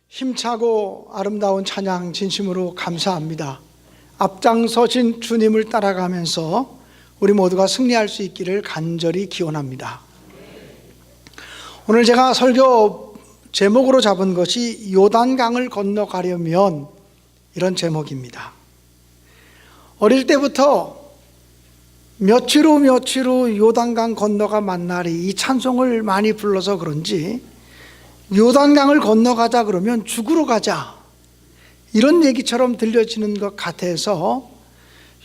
힘차고 아름다운 찬양 진심으로 감사합니다. 앞장서신 주님을 따라가면서 우리 모두가 승리할 수 있기를 간절히 기원합니다. 오늘 제가 설교 제목으로 잡은 것이 요단강을 건너가려면, 이런 제목입니다. 어릴 때부터 며칠 후 요단강 건너가 만나리, 이 찬송을 많이 불러서 그런지 요단강을 건너가자 그러면 죽으러 가자, 이런 얘기처럼 들려지는 것 같아서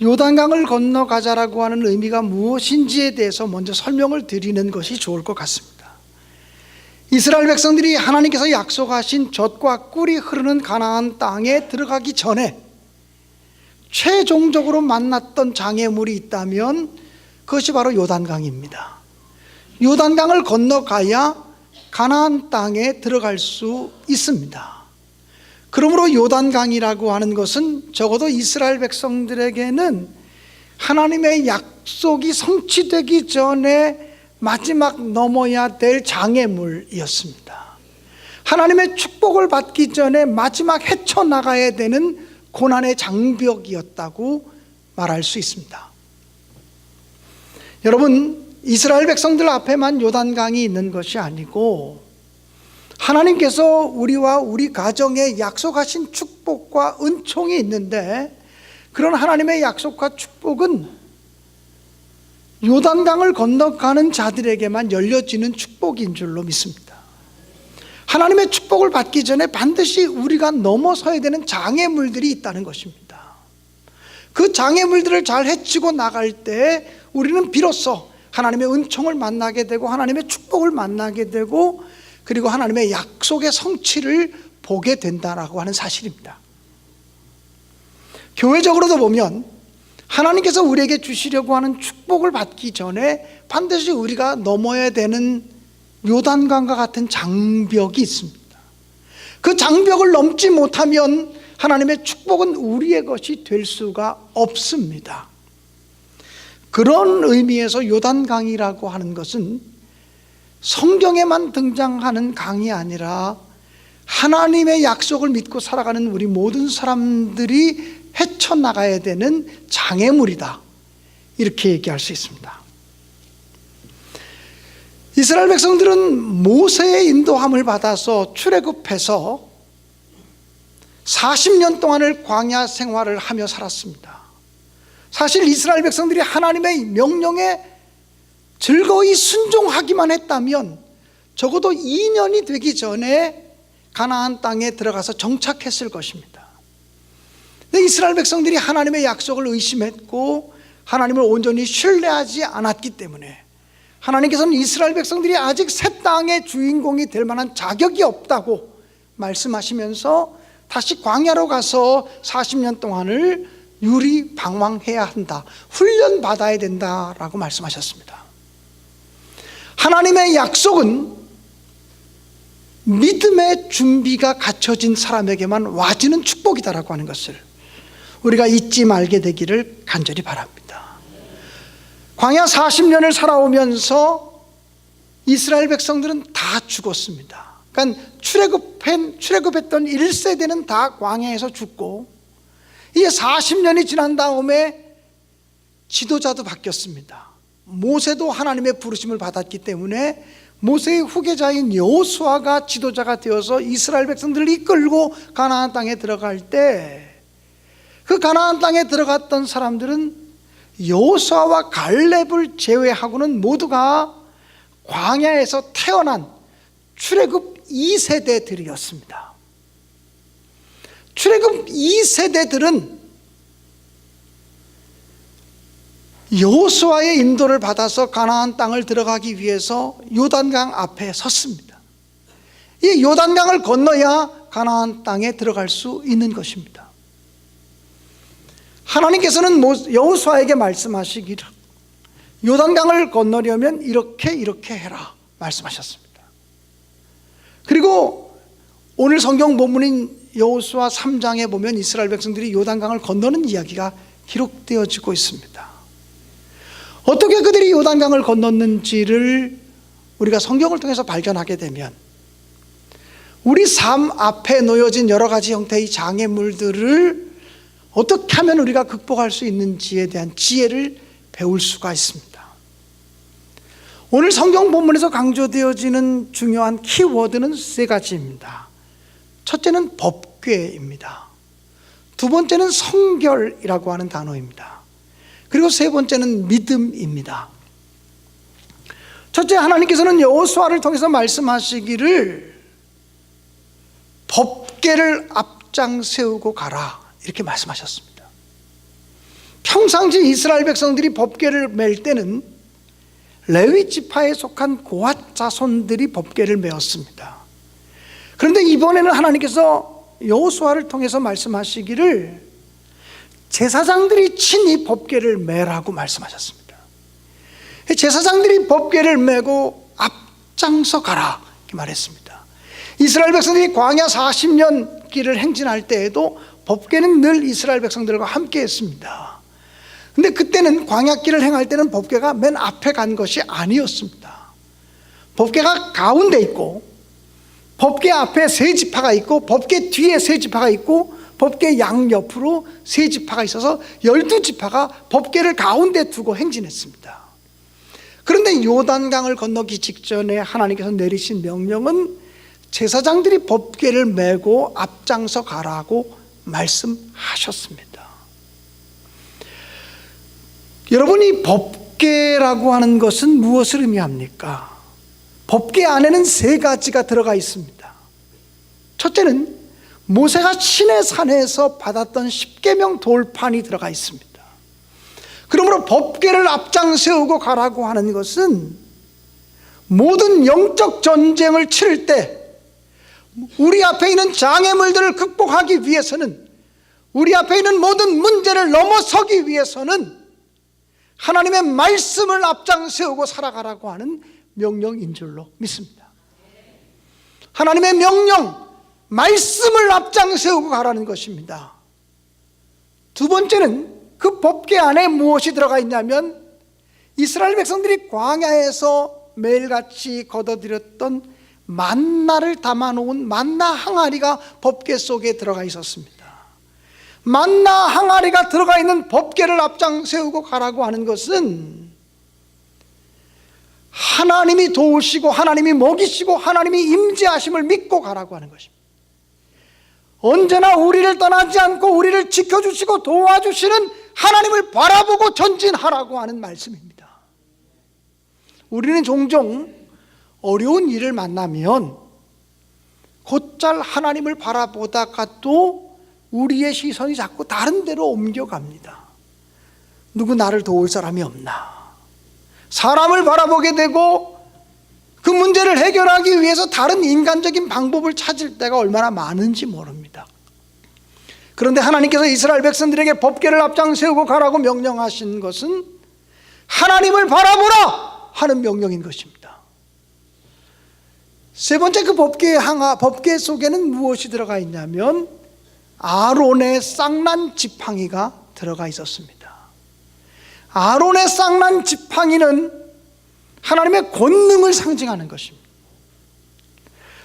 요단강을 건너가자라고 하는 의미가 무엇인지에 대해서 먼저 설명을 드리는 것이 좋을 것 같습니다. 이스라엘 백성들이 하나님께서 약속하신 젖과 꿀이 흐르는 가나안 땅에 들어가기 전에 최종적으로 만났던 장애물이 있다면 그것이 바로 요단강입니다. 요단강을 건너가야 가나안 땅에 들어갈 수 있습니다. 그러므로 요단강이라고 하는 것은 적어도 이스라엘 백성들에게는 하나님의 약속이 성취되기 전에 마지막 넘어야 될 장애물이었습니다. 하나님의 축복을 받기 전에 마지막 헤쳐나가야 되는 고난의 장벽이었다고 말할 수 있습니다. 여러분, 이스라엘 백성들 앞에만 요단강이 있는 것이 아니고 하나님께서 우리와 우리 가정에 약속하신 축복과 은총이 있는데, 그런 하나님의 약속과 축복은 요단강을 건너가는 자들에게만 열려지는 축복인 줄로 믿습니다. 하나님의 축복을 받기 전에 반드시 우리가 넘어서야 되는 장애물들이 있다는 것입니다. 그 장애물들을 잘 헤치고 나갈 때 우리는 비로소 하나님의 은총을 만나게 되고 하나님의 축복을 만나게 되고, 그리고 하나님의 약속의 성취를 보게 된다라고 하는 사실입니다. 교회적으로도 보면 하나님께서 우리에게 주시려고 하는 축복을 받기 전에 반드시 우리가 넘어야 되는 요단강과 같은 장벽이 있습니다. 그 장벽을 넘지 못하면 하나님의 축복은 우리의 것이 될 수가 없습니다. 그런 의미에서 요단강이라고 하는 것은 성경에만 등장하는 강이 아니라 하나님의 약속을 믿고 살아가는 우리 모든 사람들이 헤쳐나가야 되는 장애물이다, 이렇게 얘기할 수 있습니다. 이스라엘 백성들은 모세의 인도함을 받아서 출애굽해서 40년 동안을 광야 생활을 하며 살았습니다. 사실 이스라엘 백성들이 하나님의 명령에 즐거이 순종하기만 했다면 적어도 2년이 되기 전에 가나안 땅에 들어가서 정착했을 것입니다. 근데 이스라엘 백성들이 하나님의 약속을 의심했고 하나님을 온전히 신뢰하지 않았기 때문에 하나님께서는 이스라엘 백성들이 아직 새 땅의 주인공이 될 만한 자격이 없다고 말씀하시면서 다시 광야로 가서 40년 동안을 유리방황해야 한다, 훈련받아야 된다라고 말씀하셨습니다. 하나님의 약속은 믿음의 준비가 갖춰진 사람에게만 와지는 축복이다라고 하는 것을 우리가 잊지 말게 되기를 간절히 바랍니다. 광야 40년을 살아오면서 이스라엘 백성들은 다 죽었습니다. 그러니까 출애굽했던 1세대는 다 광야에서 죽고, 이게 40년이 지난 다음에 지도자도 바뀌었습니다. 모세도 하나님의 부르심을 받았기 때문에 모세의 후계자인 여호수아가 지도자가 되어서 이스라엘 백성들을 이끌고 가나안 땅에 들어갈 때, 그 가나안 땅에 들어갔던 사람들은 여호수아와 갈렙을 제외하고는 모두가 광야에서 태어난 출애굽 2세대들이었습니다. 출애굽 2세대들은 여호수아의 인도를 받아서 가나안 땅을 들어가기 위해서 요단강 앞에 섰습니다. 이 요단강을 건너야 가나안 땅에 들어갈 수 있는 것입니다. 하나님께서는 여호수아에게 말씀하시기를 요단강을 건너려면 이렇게 해라 말씀하셨습니다. 그리고 오늘 성경 본문인 여호수아 3장에 보면 이스라엘 백성들이 요단강을 건너는 이야기가 기록되어지고 있습니다. 어떻게 그들이 요단강을 건넜는지를 우리가 성경을 통해서 발견하게 되면 우리 삶 앞에 놓여진 여러 가지 형태의 장애물들을 어떻게 하면 우리가 극복할 수 있는지에 대한 지혜를 배울 수가 있습니다. 오늘 성경 본문에서 강조되어지는 중요한 키워드는 세 가지입니다. 첫째는 법궤입니다. 두 번째는 성결이라고 하는 단어입니다. 그리고 세 번째는 믿음입니다. 첫째, 하나님께서는 여호수아를 통해서 말씀하시기를 법궤를 앞장 세우고 가라, 이렇게 말씀하셨습니다. 평상시 이스라엘 백성들이 법궤를 맬 때는 레위 지파에 속한 고핫 자손들이 법궤를 메었습니다. 그런데 이번에는 하나님께서 여호수아를 통해서 말씀하시기를 제사장들이 친히 법궤를 메라고 말씀하셨습니다. 제사장들이 법궤를 메고 앞장서 가라, 이렇게 말했습니다. 이스라엘 백성들이 광야 40년 길을 행진할 때에도 법궤는 늘 이스라엘 백성들과 함께 했습니다. 근데 그때는 광야길을 행할 때는 법궤가 맨 앞에 간 것이 아니었습니다. 법궤가 가운데 있고, 법궤 앞에 세 지파가 있고, 법궤 뒤에 세 지파가 있고, 법궤 양옆으로 세 지파가 있어서 12지파가 법궤를 가운데 두고 행진했습니다. 그런데 요단강을 건너기 직전에 하나님께서 내리신 명령은 제사장들이 법궤를 메고 앞장서 가라고 말씀하셨습니다. 여러분, 이 법궤라고 하는 것은 무엇을 의미합니까? 법궤 안에는 세 가지가 들어가 있습니다. 첫째는 모세가 시내산에서 받았던 십계명 돌판이 들어가 있습니다. 그러므로 법궤를 앞장 세우고 가라고 하는 것은 모든 영적 전쟁을 치를 때 우리 앞에 있는 장애물들을 극복하기 위해서는, 우리 앞에 있는 모든 문제를 넘어서기 위해서는 하나님의 말씀을 앞장 세우고 살아가라고 하는 명령인 줄로 믿습니다. 하나님의 명령, 말씀을 앞장 세우고 가라는 것입니다. 두 번째는 그 법궤 안에 무엇이 들어가 있냐면 이스라엘 백성들이 광야에서 매일같이 거둬들였던 만나를 담아놓은 만나 항아리가 법궤 속에 들어가 있었습니다. 만나 항아리가 들어가 있는 법궤를 앞장 세우고 가라고 하는 것은 하나님이 도우시고 하나님이 먹이시고 하나님이 임재하심을 믿고 가라고 하는 것입니다. 언제나 우리를 떠나지 않고 우리를 지켜주시고 도와주시는 하나님을 바라보고 전진하라고 하는 말씀입니다. 우리는 종종 어려운 일을 만나면 곧잘 하나님을 바라보다가 또 우리의 시선이 자꾸 다른 데로 옮겨갑니다. 누구 나를 도울 사람이 없나? 사람을 바라보게 되고 그 문제를 해결하기 위해서 다른 인간적인 방법을 찾을 때가 얼마나 많은지 모릅니다. 그런데 하나님께서 이스라엘 백성들에게 법궤를 앞장 세우고 가라고 명령하신 것은 하나님을 바라보라 하는 명령인 것입니다. 세 번째, 그 법궤 속에는 무엇이 들어가 있냐면 아론의 쌍난 지팡이가 들어가 있었습니다. 아론의 쌍난 지팡이는 하나님의 권능을 상징하는 것입니다.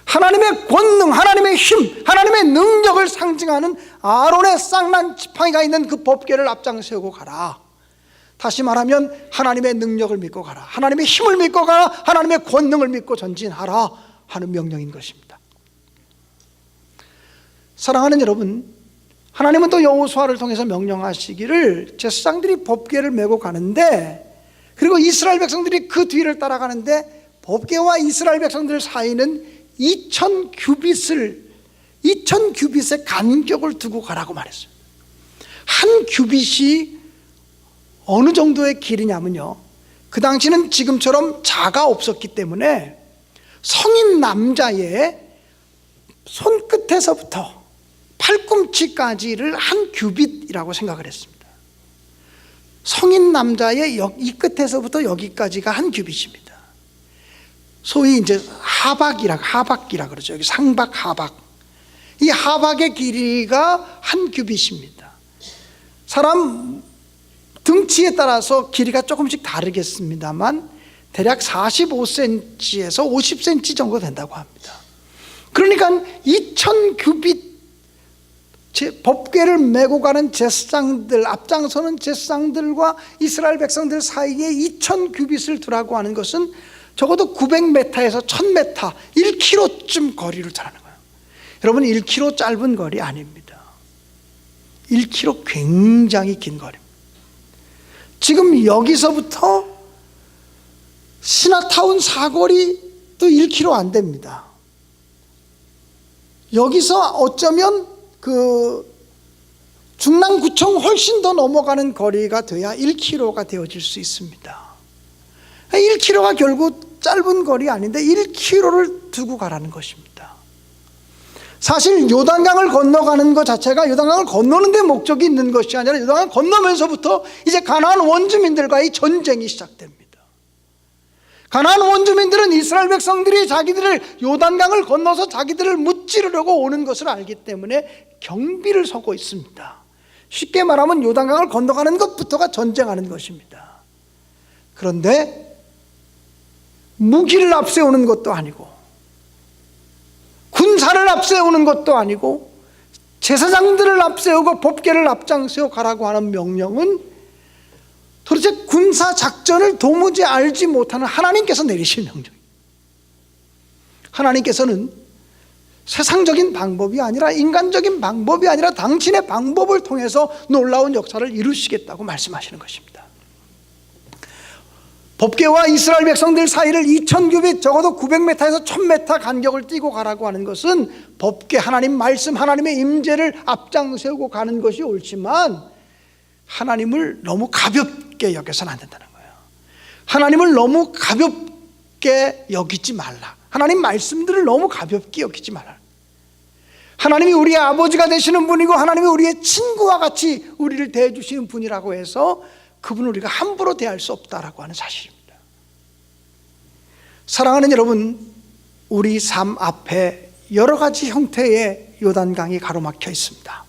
하나님의 권능, 하나님의 힘, 하나님의 능력을 상징하는 아론의 쌍난 지팡이가 있는 그 법궤를 앞장 세우고 가라. 다시 말하면 하나님의 능력을 믿고 가라, 하나님의 힘을 믿고 가라, 하나님의 권능을 믿고 전진하라 하는 명령인 것입니다. 사랑하는 여러분, 하나님은 또 여호수아를 통해서 명령하시기를 제사장들이 법궤를 메고 가는데, 그리고 이스라엘 백성들이 그 뒤를 따라가는데 법궤와 이스라엘 백성들 사이는 2000규빗의 간격을 두고 가라고 말했어요. 한 규빗이 어느 정도의 길이냐면요, 그 당시는 지금처럼 자가 없었기 때문에 성인 남자의 손끝에서부터 팔꿈치까지를 한 규빗이라고 생각을 했습니다. 성인 남자의 이 끝에서부터 여기까지가 한 규빗입니다. 소위 이제 하박이라 그러죠. 여기 상박, 하박. 이 하박의 길이가 한 규빗입니다. 사람 등치에 따라서 길이가 조금씩 다르겠습니다만 대략 45cm에서 50cm 정도 된다고 합니다. 그러니까 2000규빗 법궤를 메고 가는 제사장들, 앞장서는 제사장들과 이스라엘 백성들 사이에 2000규빗을 두라고 하는 것은 적어도 900m에서 1000m, 1km쯤 거리를 자라는 거예요. 여러분, 1km 짧은 거리 아닙니다. 1km 굉장히 긴 거리입니다. 지금 여기서부터 시나타운 사거리도 1km 안 됩니다. 여기서 어쩌면 중랑구청 훨씬 더 넘어가는 거리가 돼야 1km가 되어질 수 있습니다. 1km가 결국 짧은 거리 아닌데 1km를 두고 가라는 것입니다. 사실 요단강을 건너가는 것 자체가 요단강을 건너는 데 목적이 있는 것이 아니라 요단강을 건너면서부터 이제 가나안 원주민들과의 전쟁이 시작됩니다. 가나안 원주민들은 이스라엘 백성들이 자기들을 요단강을 건너서 자기들을 무찌르려고 오는 것을 알기 때문에 경비를 서고 있습니다. 쉽게 말하면 요단강을 건너가는 것부터가 전쟁하는 것입니다. 그런데 무기를 앞세우는 것도 아니고 군사를 앞세우는 것도 아니고 제사장들을 앞세우고 법궤를 앞장세워 가라고 하는 명령은 도대체 군사작전을 도무지 알지 못하는 하나님께서 내리신 명령입니다. 하나님께서는 세상적인 방법이 아니라 인간적인 방법이 아니라 당신의 방법을 통해서 놀라운 역사를 이루시겠다고 말씀하시는 것입니다. 법궤와 이스라엘 백성들 사이를 2000규빗, 적어도 900m에서 1000m 간격을 띄고 가라고 하는 것은 법궤, 하나님 말씀, 하나님의 임재를 앞장세우고 가는 것이 옳지만 하나님을 너무 가볍게 여겨서는 안 된다는 거예요. 하나님을 너무 가볍게 여기지 말라. 하나님 말씀들을 너무 가볍게 여기지 말라. 하나님이 우리의 아버지가 되시는 분이고 하나님이 우리의 친구와 같이 우리를 대해주시는 분이라고 해서 그분을 우리가 함부로 대할 수 없다라고 하는 사실입니다. 사랑하는 여러분, 우리 삶 앞에 여러 가지 형태의 요단강이 가로막혀 있습니다.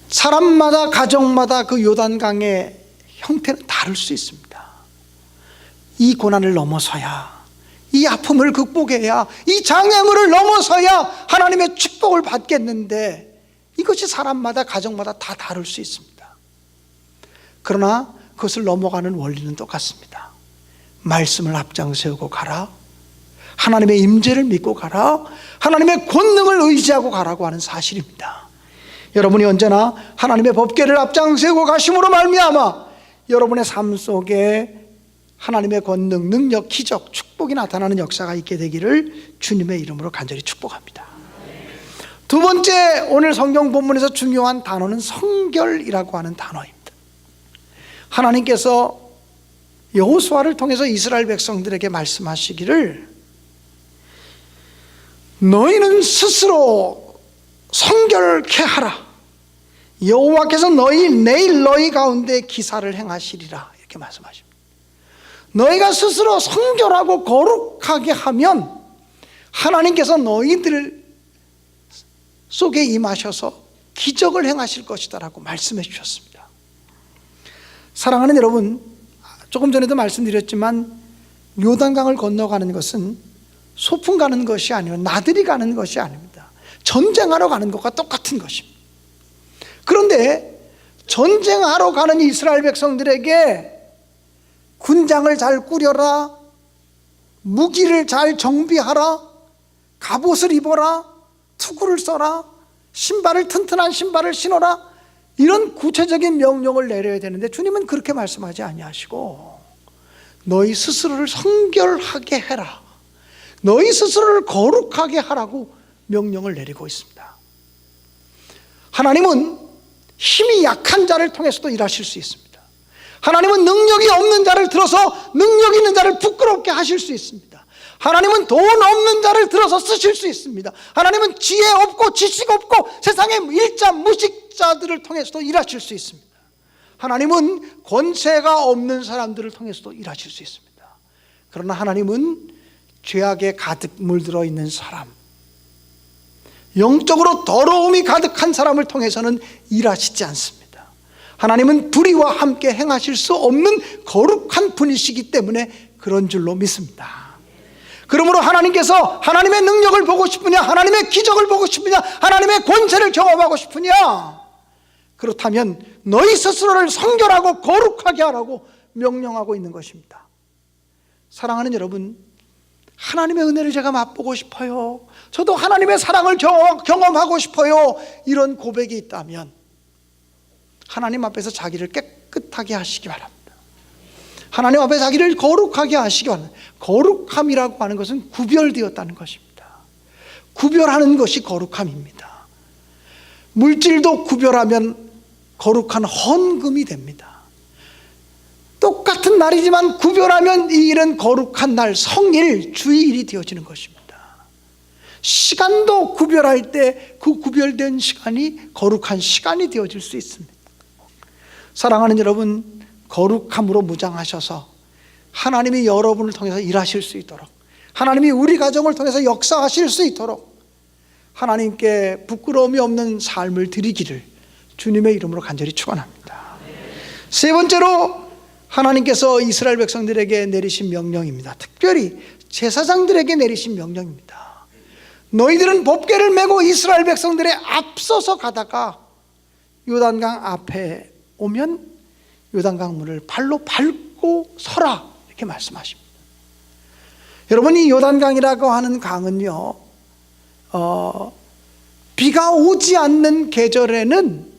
사람마다, 가정마다 그 요단강의 형태는 다를 수 있습니다. 이 고난을 넘어서야, 이 아픔을 극복해야, 이 장애물을 넘어서야 하나님의 축복을 받겠는데 이것이 사람마다, 가정마다 다 다를 수 있습니다. 그러나 그것을 넘어가는 원리는 똑같습니다. 말씀을 앞장세우고 가라, 하나님의 임재를 믿고 가라, 하나님의 권능을 의지하고 가라고 하는 사실입니다. 여러분이 언제나 하나님의 법궤를 앞장세우고 가심으로 말미암아 여러분의 삶 속에 하나님의 권능, 능력, 기적, 축복이 나타나는 역사가 있게 되기를 주님의 이름으로 간절히 축복합니다. 두 번째, 오늘 성경 본문에서 중요한 단어는 성결이라고 하는 단어입니다. 하나님께서 여호수아를 통해서 이스라엘 백성들에게 말씀하시기를 너희는 스스로 성결케 하라. 여호와께서 내일 너희 가운데 기사를 행하시리라. 이렇게 말씀하십니다. 너희가 스스로 성결하고 거룩하게 하면 하나님께서 너희들 속에 임하셔서 기적을 행하실 것이다 라고 말씀해 주셨습니다. 사랑하는 여러분, 조금 전에도 말씀드렸지만 요단강을 건너가는 것은 소풍 가는 것이 아니고 나들이 가는 것이 아닙니다. 전쟁하러 가는 것과 똑같은 것입니다. 그런데 전쟁하러 가는 이스라엘 백성들에게 군장을 잘 꾸려라, 무기를 잘 정비하라, 갑옷을 입어라, 투구를 써라, 튼튼한 신발을 신어라, 이런 구체적인 명령을 내려야 되는데 주님은 그렇게 말씀하지 아니하시고 너희 스스로를 성결하게 해라, 너희 스스로를 거룩하게 하라고 명령을 내리고 있습니다. 하나님은 힘이 약한 자를 통해서도 일하실 수 있습니다. 하나님은 능력이 없는 자를 들어서 능력 있는 자를 부끄럽게 하실 수 있습니다. 하나님은 돈 없는 자를 들어서 쓰실 수 있습니다. 하나님은 지혜 없고 지식 없고 세상의 일자 무식자들을 통해서도 일하실 수 있습니다. 하나님은 권세가 없는 사람들을 통해서도 일하실 수 있습니다. 그러나 하나님은 죄악에 가득 물들어 있는 사람, 영적으로 더러움이 가득한 사람을 통해서는 일하시지 않습니다. 하나님은 불의와 함께 행하실 수 없는 거룩한 분이시기 때문에 그런 줄로 믿습니다. 그러므로 하나님께서 하나님의 능력을 보고 싶으냐, 하나님의 기적을 보고 싶으냐, 하나님의 권세를 경험하고 싶으냐, 그렇다면 너희 스스로를 성결하고 거룩하게 하라고 명령하고 있는 것입니다. 사랑하는 여러분, 하나님의 은혜를 제가 맛보고 싶어요, 저도 하나님의 사랑을 경험하고 싶어요, 이런 고백이 있다면 하나님 앞에서 자기를 깨끗하게 하시기 바랍니다. 하나님 앞에 자기를 거룩하게 하시기 바랍니다. 거룩함이라고 하는 것은 구별되었다는 것입니다. 구별하는 것이 거룩함입니다. 물질도 구별하면 거룩한 헌금이 됩니다. 똑같은 날이지만 구별하면 이 일은 거룩한 날, 성일, 주일이 되어지는 것입니다. 시간도 구별할 때 그 구별된 시간이 거룩한 시간이 되어질 수 있습니다. 사랑하는 여러분, 거룩함으로 무장하셔서 하나님이 여러분을 통해서 일하실 수 있도록, 하나님이 우리 가정을 통해서 역사하실 수 있도록 하나님께 부끄러움이 없는 삶을 드리기를 주님의 이름으로 간절히 축원합니다. 세 번째로 하나님께서 이스라엘 백성들에게 내리신 명령입니다. 특별히 제사장들에게 내리신 명령입니다. 너희들은 법궤를 메고 이스라엘 백성들의 앞서서 가다가 요단강 앞에 오면 요단강 물을 발로 밟고 서라, 이렇게 말씀하십니다. 여러분, 이 요단강이라고 하는 강은요, 비가 오지 않는 계절에는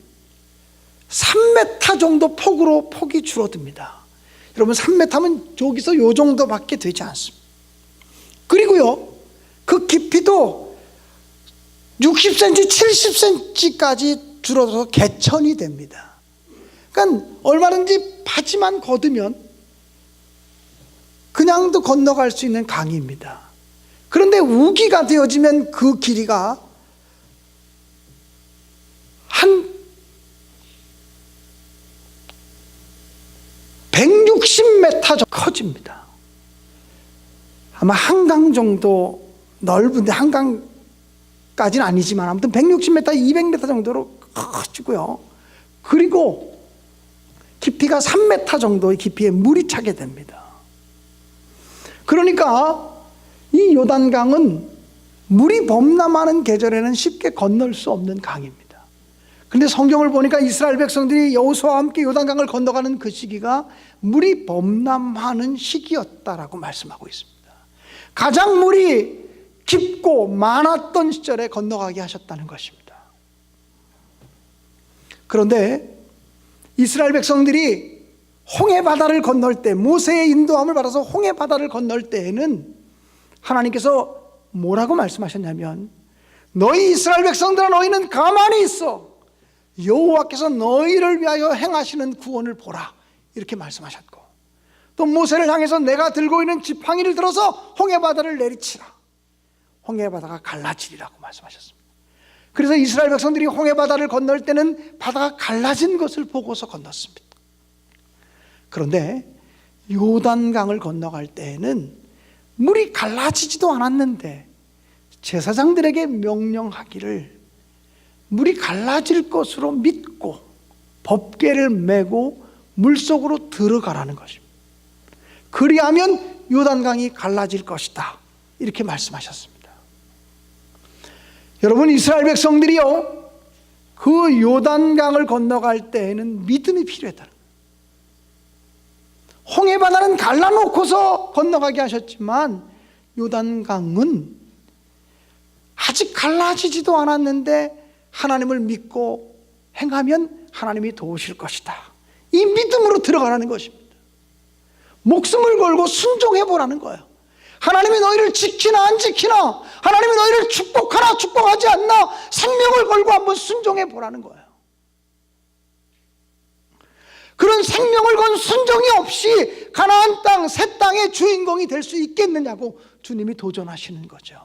3m 정도 폭이 줄어듭니다. 여러분, 3m면 여기서 요 정도밖에 되지 않습니다. 그리고요, 그 깊이도 60cm, 70cm까지 줄어들어서 개천이 됩니다. 그러니까 얼마든지 바지만 걷으면 그냥도 건너갈 수 있는 강입니다. 그런데 우기가 되어지면 그 길이가 한 160m 정도 커집니다. 아마 한강 정도 넓은데, 한강까지는 아니지만 아무튼 160m, 200m 정도로 커지고요. 그리고 깊이가 3m 정도의 깊이에 물이 차게 됩니다. 그러니까 이 요단강은 물이 범람하는 계절에는 쉽게 건널 수 없는 강입니다. 그런데 성경을 보니까 이스라엘 백성들이 여호수아와 함께 요단강을 건너가는 그 시기가 물이 범람하는 시기였다라고 말씀하고 있습니다. 가장 물이 깊고 많았던 시절에 건너가게 하셨다는 것입니다. 그런데 이스라엘 백성들이 홍해바다를 건널 때, 모세의 인도함을 받아서 홍해바다를 건널 때에는 하나님께서 뭐라고 말씀하셨냐면, 너희 이스라엘 백성들아, 너희는 가만히 있어, 여호와께서 너희를 위하여 행하시는 구원을 보라, 이렇게 말씀하셨고, 또 모세를 향해서 내가 들고 있는 지팡이를 들어서 홍해바다를 내리치라, 홍해바다가 갈라지리라고 말씀하셨습니다. 그래서 이스라엘 백성들이 홍해바다를 건널 때는 바다가 갈라진 것을 보고서 건넜습니다. 그런데 요단강을 건너갈 때에는 물이 갈라지지도 않았는데 제사장들에게 명령하기를 물이 갈라질 것으로 믿고 법궤를 메고 물속으로 들어가라는 것입니다. 그리하면 요단강이 갈라질 것이다, 이렇게 말씀하셨습니다. 여러분, 이스라엘 백성들이요, 그 요단강을 건너갈 때에는 믿음이 필요했다는 거예요. 홍해바다는 갈라놓고서 건너가게 하셨지만 요단강은 아직 갈라지지도 않았는데 하나님을 믿고 행하면 하나님이 도우실 것이다, 이 믿음으로 들어가라는 것입니다. 목숨을 걸고 순종해보라는 거예요. 하나님이 너희를 지키나 안 지키나, 하나님이 너희를 축복하나 축복하지 않나, 생명을 걸고 한번 순종해보라는 거예요. 그런 생명을 건 순종이 없이 가나안 땅, 새 땅의 주인공이 될 수 있겠느냐고 주님이 도전하시는 거죠.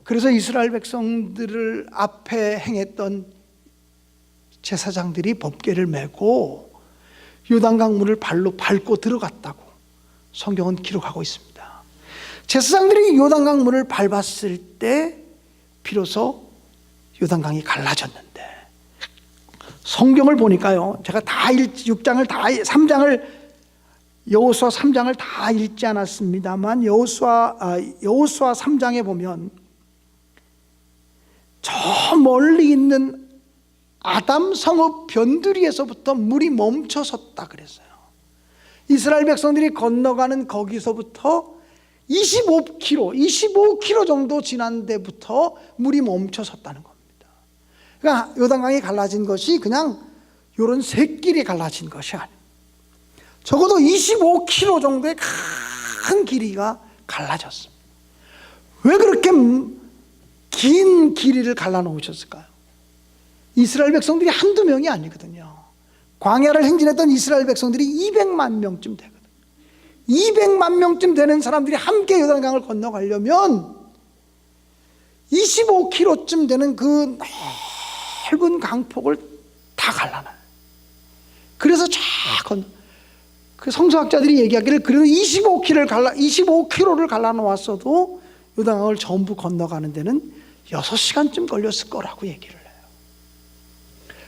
그래서 이스라엘 백성들을 앞에 행했던 제사장들이 법궤를 메고 요단강 물을 발로 밟고 들어갔다고 성경은 기록하고 있습니다. 제사장들이 요단강 물을 밟았을 때 비로소 요단강이 갈라졌는데, 성경을 보니까요, 제가 다 6장을 다 3장을 여호수아 3장을 다 읽지 않았습니다만 여호수아 3장에 보면 저 멀리 있는 아담 성읍 변두리에서부터 물이 멈춰섰다 그랬어요. 이스라엘 백성들이 건너가는 거기서부터 25km 정도 지난 데부터 물이 멈춰섰다는 겁니다. 그러니까 요단강이 갈라진 것이 그냥 이런 샛길이 갈라진 것이 아니에요. 적어도 25km 정도의 큰 길이가 갈라졌습니다. 왜 그렇게 긴 길이를 갈라놓으셨을까요? 이스라엘 백성들이 한두 명이 아니거든요. 광야를 행진했던 이스라엘 백성들이 200만 명쯤 되거든요. 200만 명쯤 되는 사람들이 함께 요단강을 건너가려면 25km쯤 되는 그 넓은 강폭을 다 갈라놔요. 그래서 그 성서학자들이 얘기하기를 그래도 25km를 갈라놓았어도 요단강을 전부 건너가는 데는 6시간쯤 걸렸을 거라고 얘기를 해요.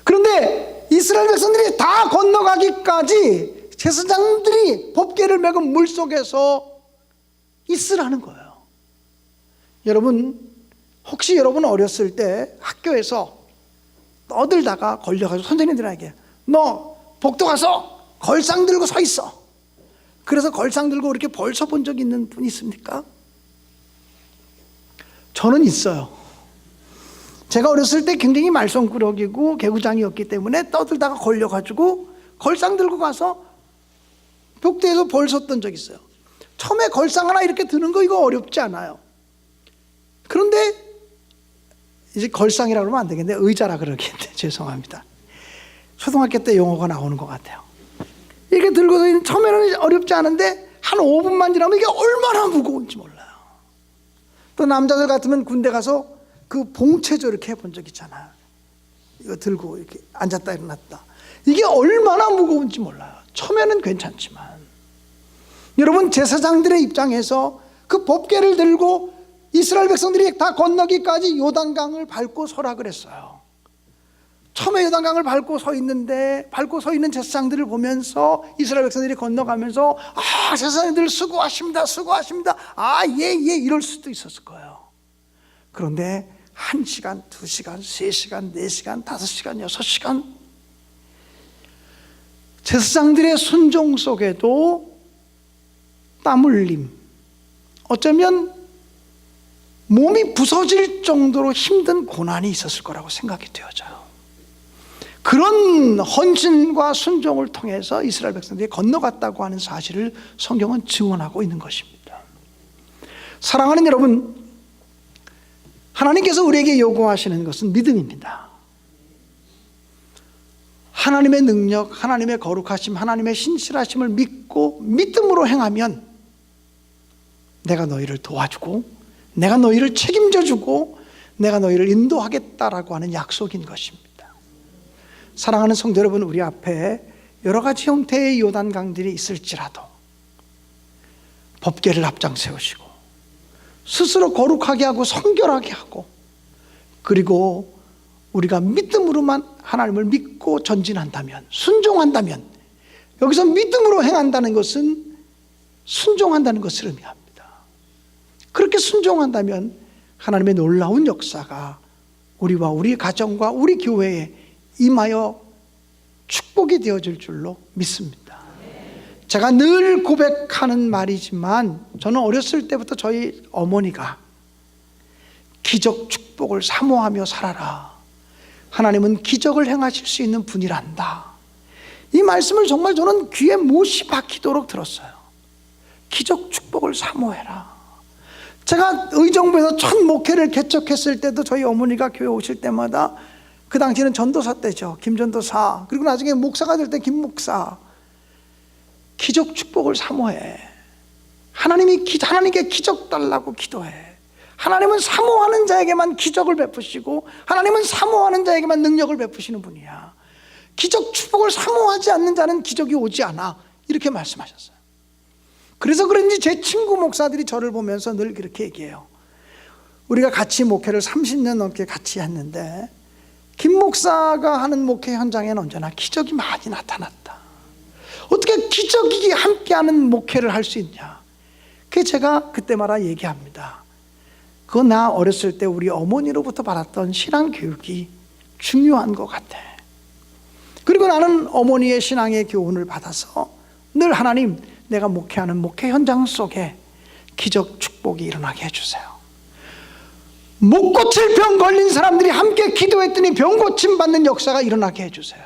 그런데 이스라엘 백성들이 다 건너가기까지 제사장들이 법궤를 메고 물속에서 있으라는 거예요. 여러분, 혹시 여러분 어렸을 때 학교에서 떠들다가 걸려가지고 선생님들에게 너 복도 가서 걸상 들고 서 있어. 그래서 걸상 들고 이렇게 벌써 본 적 있는 분 있습니까? 저는 있어요. 제가 어렸을 때 굉장히 말썽꾸러기고 개구장이었기 때문에 떠들다가 걸려가지고 걸상 들고 가서 복도에서 벌 섰던 적 있어요. 처음에 걸상 하나 이렇게 드는 거 이거 어렵지 않아요. 그런데 이제 걸상이라고 그러면 안 되겠네. 의자라 그러겠네. 죄송합니다. 초등학교 때 용어가 나오는 것 같아요. 이렇게 들고서 처음에는 어렵지 않은데 한 5분만 지나면 이게 얼마나 무거운지 몰라요. 또 남자들 같으면 군대 가서 그 봉체조 이렇게 해본 적 있잖아요. 이거 들고 이렇게 앉았다 일어났다. 이게 얼마나 무거운지 몰라요. 처음에는 괜찮지만 여러분, 제사장들의 입장에서 그 법궤를 들고 이스라엘 백성들이 다 건너기까지 요단강을 밟고 서라 그랬어요. 처음에 요단강을 밟고 서 있는 제사장들을 보면서 이스라엘 백성들이 건너가면서 제사장들 수고하십니다, 수고하십니다, 예 이럴 수도 있었을 거예요. 그런데 1시간, 2시간, 3시간, 4시간, 5시간, 6시간 제사장들의 순종 속에도 땀 흘림, 어쩌면 몸이 부서질 정도로 힘든 고난이 있었을 거라고 생각이 되어져요. 그런 헌신과 순종을 통해서 이스라엘 백성들이 건너갔다고 하는 사실을 성경은 증언하고 있는 것입니다. 사랑하는 여러분, 하나님께서 우리에게 요구하시는 것은 믿음입니다. 하나님의 능력, 하나님의 거룩하심, 하나님의 신실하심을 믿고 믿음으로 행하면 내가 너희를 도와주고 내가 너희를 책임져주고 내가 너희를 인도하겠다라고 하는 약속인 것입니다. 사랑하는 성도 여러분, 우리 앞에 여러 가지 형태의 요단강들이 있을지라도 법궤를 앞장 세우시고 스스로 거룩하게 하고 성결하게 하고, 그리고 우리가 믿음으로만 하나님을 믿고 전진한다면, 순종한다면, 여기서 믿음으로 행한다는 것은 순종한다는 것을 의미합니다. 그렇게 순종한다면 하나님의 놀라운 역사가 우리와 우리 가정과 우리 교회에 임하여 축복이 되어질 줄로 믿습니다. 제가 늘 고백하는 말이지만 저는 어렸을 때부터 저희 어머니가 기적 축복을 사모하며 살아라, 하나님은 기적을 행하실 수 있는 분이란다, 이 말씀을 정말 저는 귀에 못이 박히도록 들었어요. 기적 축복을 사모해라. 제가 의정부에서 첫 목회를 개척했을 때도 저희 어머니가 교회 오실 때마다, 그 당시에는 전도사 때죠, 김전도사, 그리고 나중에 목사가 될 때 김목사, 기적 축복을 사모해. 하나님께 기적 달라고 기도해. 하나님은 사모하는 자에게만 기적을 베푸시고 하나님은 사모하는 자에게만 능력을 베푸시는 분이야. 기적 축복을 사모하지 않는 자는 기적이 오지 않아, 이렇게 말씀하셨어요. 그래서 그런지 제 친구 목사들이 저를 보면서 늘 그렇게 얘기해요. 우리가 같이 목회를 30년 넘게 같이 했는데 김 목사가 하는 목회 현장에는 언제나 기적이 많이 나타났다. 어떻게 기적이게 함께하는 목회를 할 수 있냐? 그게 제가 그때마다 얘기합니다. 그거 나 어렸을 때 우리 어머니로부터 받았던 신앙 교육이 중요한 것 같아. 그리고 나는 어머니의 신앙의 교훈을 받아서 늘 하나님, 내가 목회하는 목회 현장 속에 기적 축복이 일어나게 해주세요. 못 고칠 병 걸린 사람들이 함께 기도했더니 병 고침 받는 역사가 일어나게 해주세요.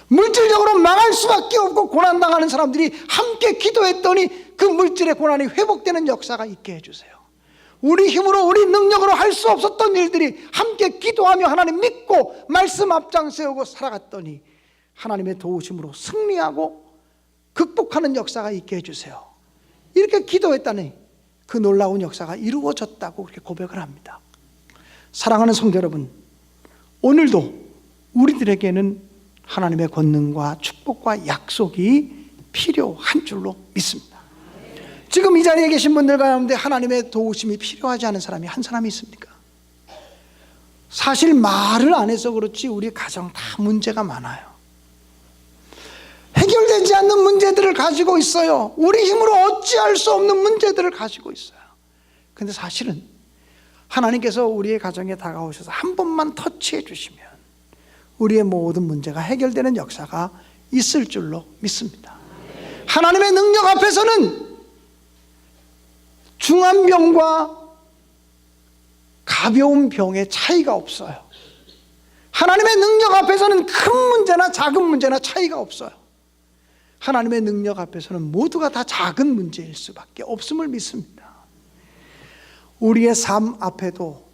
물질적으로 망할 수밖에 없고 고난당하는 사람들이 함께 기도했더니 그 물질의 고난이 회복되는 역사가 있게 해주세요. 우리 힘으로 우리 능력으로 할 수 없었던 일들이 함께 기도하며 하나님 믿고 말씀 앞장 세우고 살아갔더니 하나님의 도우심으로 승리하고 극복하는 역사가 있게 해주세요. 이렇게 기도했다니 그 놀라운 역사가 이루어졌다고 그렇게 고백을 합니다. 사랑하는 성도 여러분, 오늘도 우리들에게는 하나님의 권능과 축복과 약속이 필요한 줄로 믿습니다. 지금 이 자리에 계신 분들 가운데 하나님의 도우심이 필요하지 않은 사람이 한 사람이 있습니까? 사실 말을 안 해서 그렇지 우리 가정 다 문제가 많아요. 해결되지 않는 문제들을 가지고 있어요. 우리 힘으로 어찌할 수 없는 문제들을 가지고 있어요. 근데 사실은 하나님께서 우리의 가정에 다가오셔서 한 번만 터치해 주시면 우리의 모든 문제가 해결되는 역사가 있을 줄로 믿습니다. 하나님의 능력 앞에서는 중한 병과 가벼운 병의 차이가 없어요. 하나님의 능력 앞에서는 큰 문제나 작은 문제나 차이가 없어요. 하나님의 능력 앞에서는 모두가 다 작은 문제일 수밖에 없음을 믿습니다. 우리의 삶 앞에도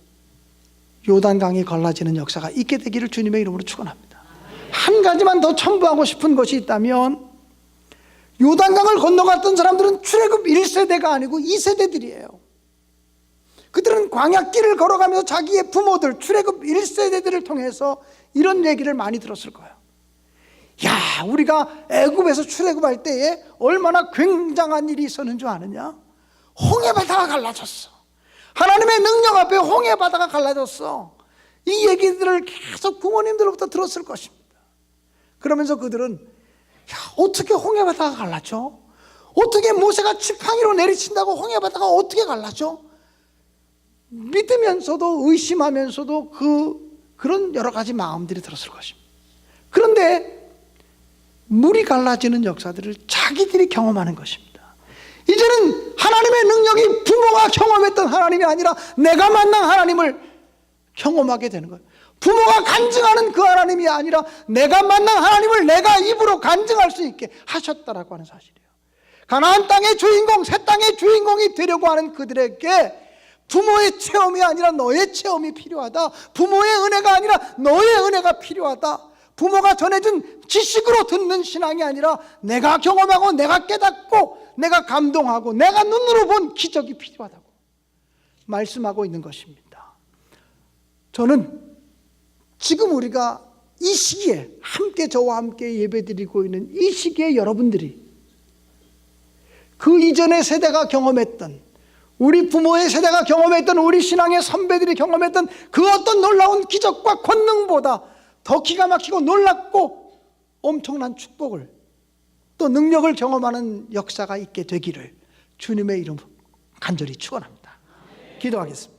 요단강이 갈라지는 역사가 있게 되기를 주님의 이름으로 축원합니다. 한 가지만 더 첨부하고 싶은 것이 있다면 요단강을 건너갔던 사람들은 출애굽 1세대가 아니고 2세대들이에요. 그들은 광야길을 걸어가면서 자기의 부모들 출애굽 1세대들을 통해서 이런 얘기를 많이 들었을 거예요. 야, 우리가 애굽에서 출애굽할 때에 얼마나 굉장한 일이 있었는 줄 아느냐? 홍해바다가 갈라졌어. 하나님의 능력 앞에 홍해바다가 갈라졌어. 이 얘기들을 계속 부모님들로부터 들었을 것입니다. 그러면서 그들은 야, 어떻게 홍해바다가 갈라져? 어떻게 모세가 지팡이로 내리친다고 홍해바다가 어떻게 갈라져? 믿으면서도 의심하면서도 그런 여러 가지 마음들이 들었을 것입니다. 그런데 물이 갈라지는 역사들을 자기들이 경험하는 것입니다. 이제는 하나님의 능력이 부모가 경험했던 하나님이 아니라 내가 만난 하나님을 경험하게 되는 거예요. 부모가 간증하는 그 하나님이 아니라 내가 만난 하나님을 내가 입으로 간증할 수 있게 하셨다라고 하는 사실이에요. 가나안 땅의 주인공, 새 땅의 주인공이 되려고 하는 그들에게 부모의 체험이 아니라 너의 체험이 필요하다. 부모의 은혜가 아니라 너의 은혜가 필요하다. 부모가 전해준 지식으로 듣는 신앙이 아니라 내가 경험하고 내가 깨닫고 내가 감동하고 내가 눈으로 본 기적이 필요하다고 말씀하고 있는 것입니다. 저는 지금 우리가 이 시기에 함께 저와 함께 예배드리고 있는 이 시기에 여러분들이 그 이전의 세대가 경험했던 우리 부모의 세대가 경험했던 우리 신앙의 선배들이 경험했던 그 어떤 놀라운 기적과 권능보다 더 기가 막히고 놀랍고 엄청난 축복을 또 능력을 경험하는 역사가 있게 되기를 주님의 이름으로 간절히 축원합니다. 기도하겠습니다.